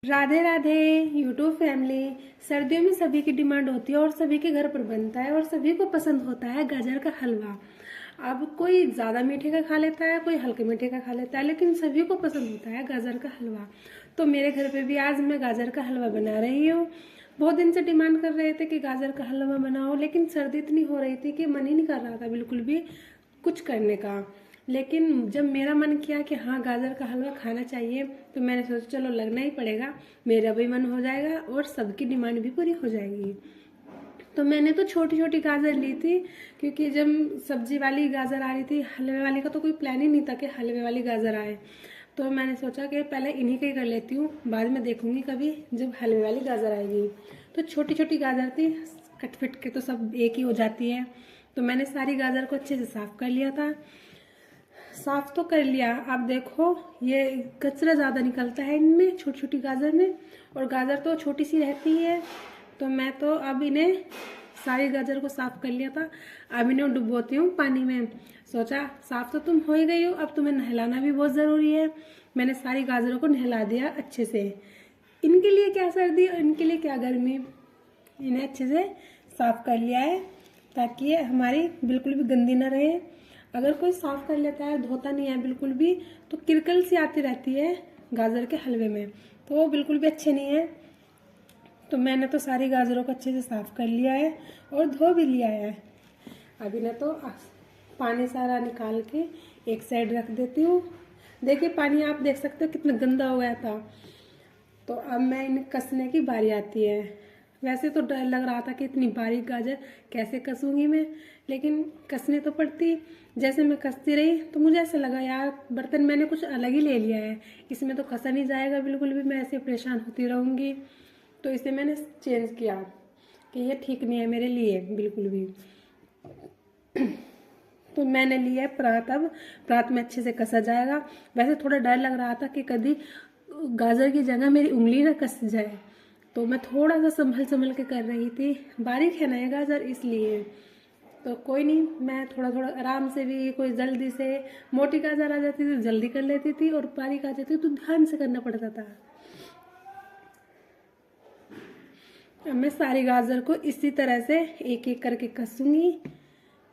Radhe Radhe YouTube family. सर्दियों में सभी की डिमांड होती है और सभी के घर पर बनता है और सभी को पसंद होता है गाजर का हलवा। अब कोई ज़्यादा मीठे का खा लेता है, कोई हल्के मीठे का खा लेता है, लेकिन सभी को पसंद होता है गाजर का हलवा। तो मेरे घर पे भी आज मैं गाजर का हलवा बना रही हूँ। बहुत दिन से डिमांड कर रहे थे कि गाजर का हलवा बनाओ, लेकिन सर्दी इतनी हो रही थी कि मन ही नहीं कर रहा था बिल्कुल भी कुछ करने का। लेकिन जब मेरा मन किया कि हाँ गाजर का हलवा खाना चाहिए, तो मैंने सोचा चलो लगना ही पड़ेगा, मेरा भी मन हो जाएगा और सबकी डिमांड भी पूरी हो जाएगी। तो मैंने तो छोटी छोटी गाजर ली थी, क्योंकि जब सब्जी वाली गाजर आ रही थी, हलवे वाली का तो कोई प्लान ही नहीं था कि हलवे वाली गाजर आए। तो मैंने सोचा कि पहले इन्हीं का ही कर लेती हूँ, बाद में देखूंगी कभी जब हलवे वाली गाजर आएगी। तो छोटी छोटी गाजर थी, कट फिट के तो सब एक ही हो जाती है। तो मैंने सारी गाजर को अच्छे से साफ कर लिया था। साफ तो कर लिया, आप देखो ये कचरा ज़्यादा निकलता है इनमें, छोटी छोटी गाजर में, और गाजर तो छोटी सी रहती है। तो मैं तो अब इन्हें सारी गाजर को साफ कर लिया था। अब इन्हें डुबोती हूँ पानी में। सोचा साफ तो तुम हो ही गई हो, अब तुम्हें नहलाना भी बहुत ज़रूरी है। मैंने सारी गाजरों को नहला दिया अच्छे से। इनके लिए क्या सर्दी और इनके लिए क्या गर्मी, इन्हें अच्छे से साफ कर लिया है ताकि ये हमारी बिल्कुल भी गंदी ना रहे। अगर कोई साफ कर लेता है, धोता नहीं है बिल्कुल भी, तो किरकल सी आती रहती है गाजर के हलवे में, तो वो बिल्कुल भी अच्छे नहीं है। तो मैंने तो सारी गाजरों को अच्छे से साफ कर लिया है और धो भी लिया है। अभी ना तो पानी सारा निकाल के एक साइड रख देती हूँ। देखिए पानी आप देख सकते हो कितना गंदा हो गया था। तो अब मैं इन्हें कसने की बारी आती है। वैसे तो डर लग रहा था कि इतनी बारीक गाजर कैसे कसूंगी मैं, लेकिन कसने तो पड़ती। जैसे मैं कसती रही तो मुझे ऐसा लगा यार बर्तन मैंने कुछ अलग ही ले लिया है, इसमें तो कसा नहीं जाएगा बिल्कुल भी, मैं ऐसे परेशान होती रहूँगी। तो इसे मैंने चेंज किया कि ये ठीक नहीं है मेरे लिए बिल्कुल भी। तो मैंने लिया है परात। अब परात में अच्छे से कसा जाएगा। वैसे थोड़ा डर लग रहा था कि कभी गाजर की जगह मेरी उंगली ना कस जाए, तो मैं थोड़ा सा संभल संभल के कर रही थी। बारीक है ना ये गाजर, इसलिए तो कोई नहीं, मैं थोड़ा थोड़ा आराम से भी, कोई जल्दी से मोटी गाजर आ जाती थी जल्दी कर लेती थी, और बारीक आ जाती थी तो ध्यान से करना पड़ता था। अब मैं सारी गाजर को इसी तरह से एक एक करके कसूंगी।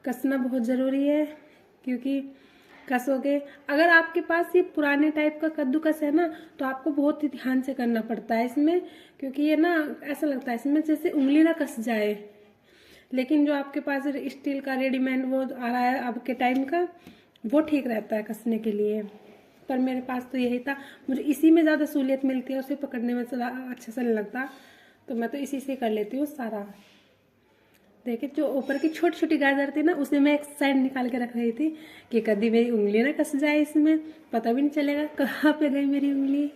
कसना बहुत ज़रूरी है, क्योंकि कसोगे, अगर आपके पास ये पुराने टाइप का कद्दूकस है ना, तो आपको बहुत ही ध्यान से करना पड़ता है इसमें, क्योंकि ये ना ऐसा लगता है इसमें जैसे उंगली ना कस जाए। लेकिन जो आपके पास स्टील का रेडीमेड वो आ रहा है अब के टाइम का, वो ठीक रहता है कसने के लिए। पर मेरे पास तो यही था, मुझे इसी में ज़्यादा सहूलियत मिलती है, उसे पकड़ने में अच्छा सा नहीं लगता, तो मैं तो इसी से कर लेती हूँ सारा। देखिए जो ऊपर की छोटी छोटी गाजर थी ना, उसे मैं एक साइड निकाल के रख रही थी कि कभी मेरी उंगली ना कस जाए, इसमें पता भी नहीं चलेगा कहाँ पे गई मेरी उंगली।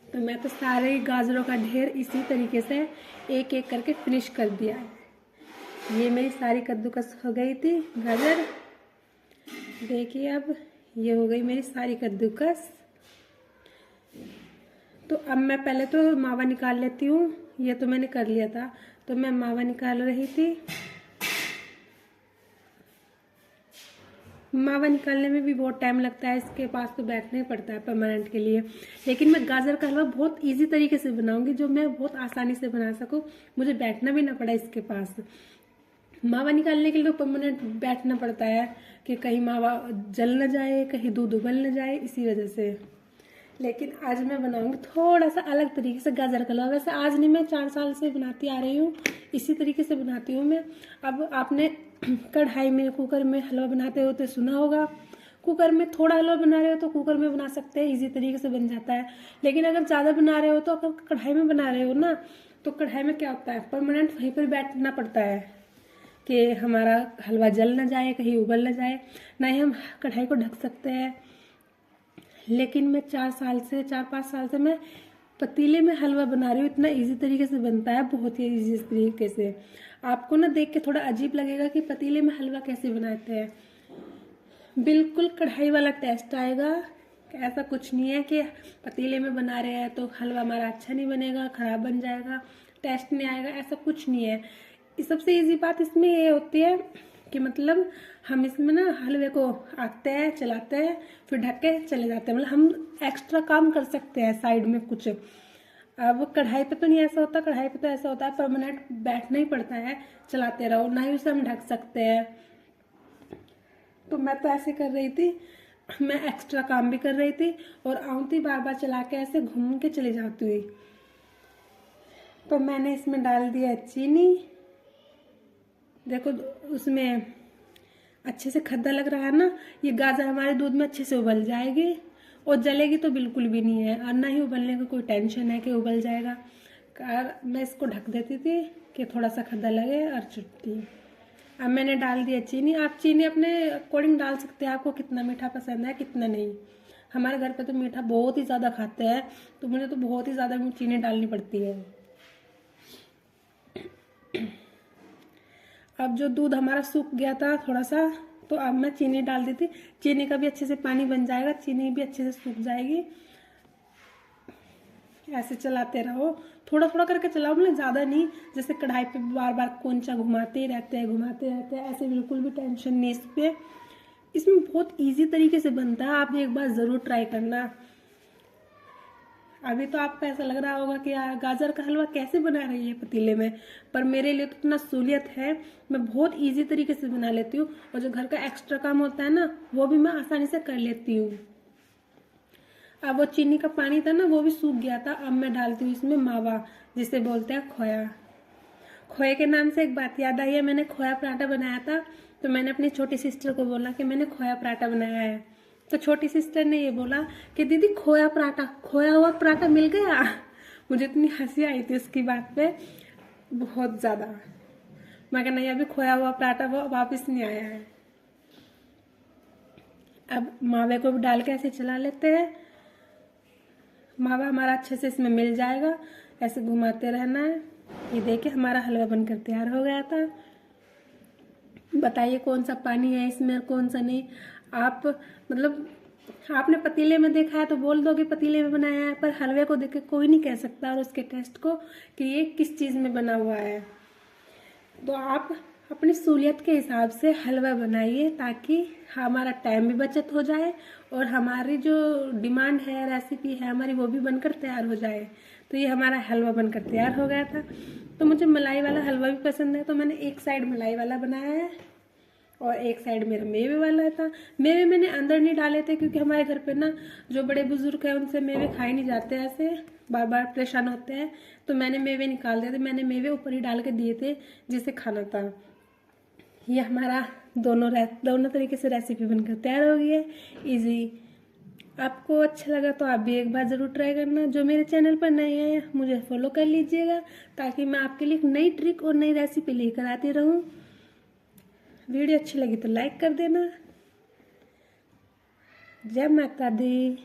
तो मैं तो सारे गाजरों का ढेर इसी तरीके से एक एक करके फिनिश कर दिया। ये मेरी सारी कद्दूकस हो गई थी गाजर। देखिए अब ये हो गई मेरी सारी कद्दूकस। तो अब मैं पहले तो मावा निकाल लेती हूँ। ये तो मैंने कर लिया था, तो मैं मावा निकाल रही थी। मावा निकालने में भी बहुत टाइम लगता है, इसके पास तो बैठना ही पड़ता है परमानेंट के लिए। लेकिन मैं गाजर का हलवा बहुत इजी तरीके से बनाऊंगी, जो मैं बहुत आसानी से बना सकूं, मुझे बैठना भी ना पड़ा इसके पास। मावा निकालने के लिए तो परमानेंट बैठना पड़ता है कि कहीं मावा जल न जाए, कहीं दूध उबल न जाए, इसी वजह से। लेकिन आज मैं बनाऊंगी थोड़ा सा अलग तरीके से गाजर का हलवा। वैसे आज नहीं, मैं 4 साल से बनाती आ रही हूँ, इसी तरीके से बनाती हूँ मैं। अब आपने कढ़ाई में, कुकर में हलवा बनाते हो तो सुना होगा, कुकर में थोड़ा हलवा बना रहे हो तो कुकर में बना सकते हैं, इजी तरीके से बन जाता है। लेकिन अगर ज़्यादा बना रहे हो, तो अगर कढ़ाई में बना रहे हो ना, तो कढ़ाई में क्या होता है, परमानेंट वहीं पर बैठना पड़ता है कि हमारा हलवा जल ना जाए, कहीं उबल ना जाए, ना ही हम कढ़ाई को ढक सकते हैं। लेकिन मैं 4-5 साल से मैं पतीले में हलवा बना रही हूँ। इतना इजी तरीके से बनता है, बहुत ही इजी तरीके से। आपको ना देख के थोड़ा अजीब लगेगा कि पतीले में हलवा कैसे बनाते हैं, बिल्कुल कढ़ाई वाला टेस्ट आएगा। ऐसा कुछ नहीं है कि पतीले में बना रहे हैं तो हलवा हमारा अच्छा नहीं बनेगा, खराब बन जाएगा, टेस्ट नहीं आएगा, ऐसा कुछ नहीं है। सबसे इजी बात इसमें ये होती है कि मतलब हम इसमें ना हलवे को आते हैं, चलाते हैं, फिर ढक के चले जाते हैं, मतलब हम एक्स्ट्रा काम कर सकते हैं साइड में कुछ। अब कढ़ाई पे तो नहीं ऐसा होता, कढ़ाई पे तो ऐसा होता है परमानेंट बैठना ही पड़ता है, चलाते रहो, ना ही उसे हम ढक सकते हैं। तो मैं तो ऐसे कर रही थी, मैं एक्स्ट्रा काम भी कर रही थी और आऊँती बार बार चला के ऐसे घूम के चली जाती हुई। तो मैंने इसमें डाल दिया चीनी, देखो उसमें अच्छे से खद्दा लग रहा है ना, ये गाजर हमारे दूध में अच्छे से उबल जाएगी और जलेगी तो बिल्कुल भी नहीं है, और ना ही उबलने का कोई टेंशन है कि उबल जाएगा। मैं इसको ढक देती थी कि थोड़ा सा खद्दा लगे और चुटती। अब मैंने डाल दिया चीनी, आप चीनी अपने अकॉर्डिंग डाल सकते हैं, आपको कितना मीठा पसंद है कितना नहीं। हमारे घर पे तो मीठा बहुत ही ज़्यादा खाते हैं, तो मुझे तो बहुत ही ज़्यादा चीनी डालनी पड़ती है। अब जो दूध हमारा सूख गया था थोड़ा सा, तो अब मैं चीनी डाल दी थी, चीनी का भी अच्छे से पानी बन जाएगा, चीनी भी अच्छे से सूख जाएगी। ऐसे चलाते रहो, थोड़ा थोड़ा करके चलाओ, मतलब ज़्यादा नहीं, जैसे कढ़ाई पे बार बार कोंचा घुमाते रहते हैं, ऐसे बिल्कुल भी टेंशन नहीं इस पर। इसमें बहुत इजी तरीके से बनता है, आप एक बार ज़रूर ट्राई करना। अभी तो आपको ऐसा लग रहा होगा कि यार गाजर का हलवा कैसे बना रही है पतीले में, पर मेरे लिए तो इतना सहूलियत है, मैं बहुत इजी तरीके से बना लेती हूँ, और जो घर का एक्स्ट्रा काम होता है ना वो भी मैं आसानी से कर लेती हूँ। अब वो चीनी का पानी था ना वो भी सूख गया था, अब मैं डालती हूँ इसमें मावा, जिसे बोलते हैं खोया। खोए के नाम से एक बात याद आई है, मैंने खोया पराठा बनाया था, तो मैंने अपनी छोटी सिस्टर को बोला कि मैंने खोया पराठा बनाया है, तो छोटी सिस्टर ने ये बोला कि दीदी खोया पराठा, खोया हुआ पराठा मिल गया। मुझे इतनी हंसी आई थी उसकी बात पे, बहुत ज़्यादा। मैं कहना नहीं, अभी खोया हुआ पराठा वो वापस नहीं आया है। अब मावे को भी डाल के ऐसे चला लेते हैं, मावा हमारा अच्छे से इसमें मिल जाएगा, ऐसे घुमाते रहना है। ये देखिए हमारा हलवा बनकर तैयार हो गया था। बताइए कौन सा पानी है इसमें और कौन सा नहीं। आप मतलब आपने पतीले में देखा है तो बोल दोगे पतीले में बनाया है, पर हलवे को देख के कोई नहीं कह सकता और उसके टेस्ट को कि ये किस चीज़ में बना हुआ है। तो आप अपनी सहूलियत के हिसाब से हलवा बनाइए, ताकि हमारा टाइम भी बचत हो जाए और हमारी जो डिमांड है, रेसिपी है हमारी, वो भी बनकर तैयार हो जाए। तो ये हमारा हलवा बनकर तैयार हो गया था। तो मुझे मलाई वाला हलवा भी पसंद है, तो मैंने एक साइड मलाई वाला बनाया है और एक साइड मेरा मेवे वाला था। मेवे मैंने अंदर नहीं डाले थे, क्योंकि हमारे घर पे ना जो बड़े बुजुर्ग हैं उनसे मेवे खाए नहीं जाते, ऐसे बार बार परेशान होते हैं, तो मैंने मेवे निकाल दिए थे, मैंने मेवे ऊपर ही डाल के दिए थे जिसे खाना था। ये हमारा दोनों तरीके से रेसिपी बनकर तैयार हो गई है, इजी। आपको अच्छा लगा तो आप भी एक बार ज़रूर ट्राई करना। जो मेरे चैनल पर नए हैं मुझे फॉलो कर लीजिएगा, ताकि मैं आपके लिए एक नई ट्रिक और नई रेसिपी लेकर आती रहूं। वीडियो अच्छी लगी तो लाइक कर देना। जय माता दी,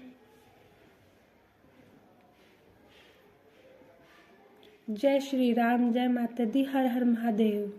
जय श्री राम, जय माता दी, हर हर महादेव।